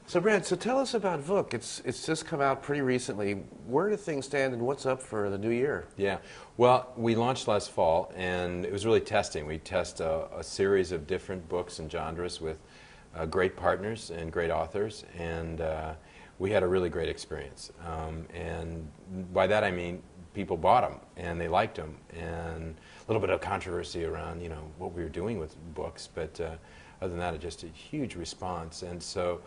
So Brad, so tell us about Vook. It's just come out pretty recently. Where do things stand and what's up for the new year? Yeah, well, we launched last fall, and it was really testing. We test a series of different books and genres with great partners and great authors, and we had a really great experience. And by that I mean people bought them and they liked them, and a little bit of controversy around what we were doing with books, but other than that, just a huge response. And so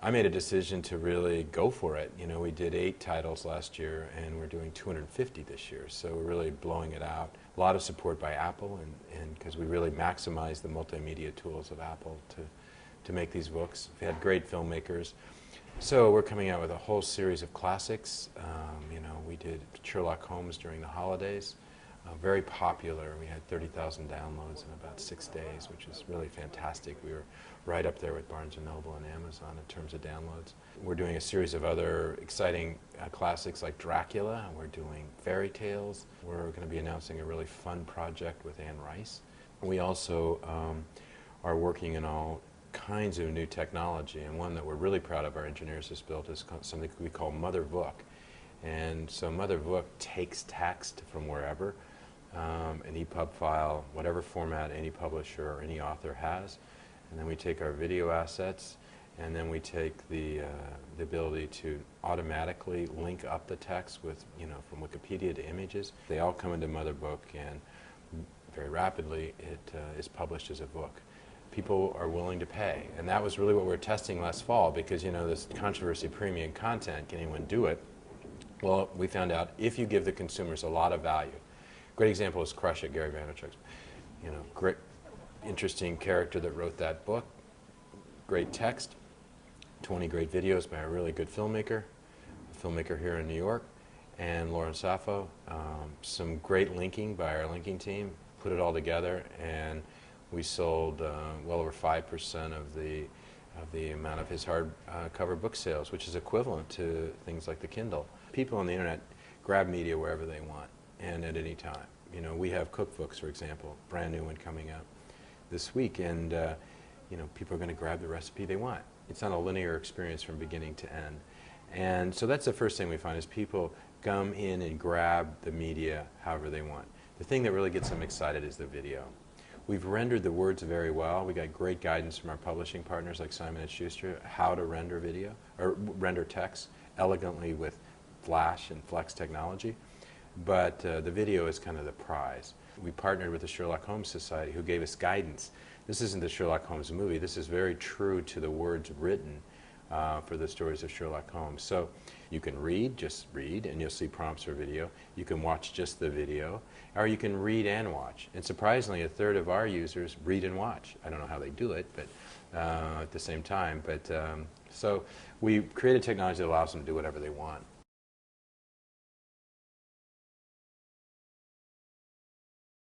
I made a decision to really go for it. We did 8 titles last year, and we're doing 250 this year, so we're really blowing it out. A lot of support by Apple, and because we really maximize the multimedia tools of Apple to make these books. We had great filmmakers. So we're coming out with a whole series of classics. We did Sherlock Holmes during the holidays. Very popular. We had 30,000 downloads in about 6 days, which is really fantastic. We were right up there with Barnes & Noble and Amazon in terms of downloads. We're doing a series of other exciting classics like Dracula, and we're doing fairy tales. We're going to be announcing a really fun project with Anne Rice. We also are working in all kinds of new technology, and one that we're really proud of our engineers has built is something we call Mother Vook. And so Mother Vook takes text from wherever, an EPUB file, whatever format any publisher or any author has, and then we take our video assets, and then we take the ability to automatically link up the text with, from Wikipedia to images. They all come into Mother Vook, and very rapidly it is published as a book. People are willing to pay, and that was really what we were testing last fall, because this controversy, premium content, can anyone do it? Well, we found out if you give the consumers a lot of value. Great example is Crush It, Gary Vaynerchuk's. Great, interesting character that wrote that book. Great text, 20 great videos by a really good filmmaker, a filmmaker here in New York, and Lauren Sappho. Some great linking by our linking team, put it all together, and we sold well over 5% of the amount of his hardcover book sales, which is equivalent to things like the Kindle. People on the internet grab media wherever they want and at any time. We have cookbooks, for example, brand new one coming out this week, and people are going to grab the recipe they want. It's not a linear experience from beginning to end. And so that's the first thing we find is people come in and grab the media however they want. The thing that really gets them excited is the video. We've rendered the words very well. We got great guidance from our publishing partners like Simon Schuster, how to render video, or render text elegantly with Flash and Flex technology. But the video is kind of the prize. We partnered with the Sherlock Holmes Society, who gave us guidance. This isn't the Sherlock Holmes movie. This is very true to the words written for the stories of Sherlock Holmes. So you can read, just read, and you'll see prompts for video. You can watch just the video, or you can read and watch. And surprisingly, 1/3 of our users read and watch. I don't know how they do it, but at the same time. But so we created technology that allows them to do whatever they want.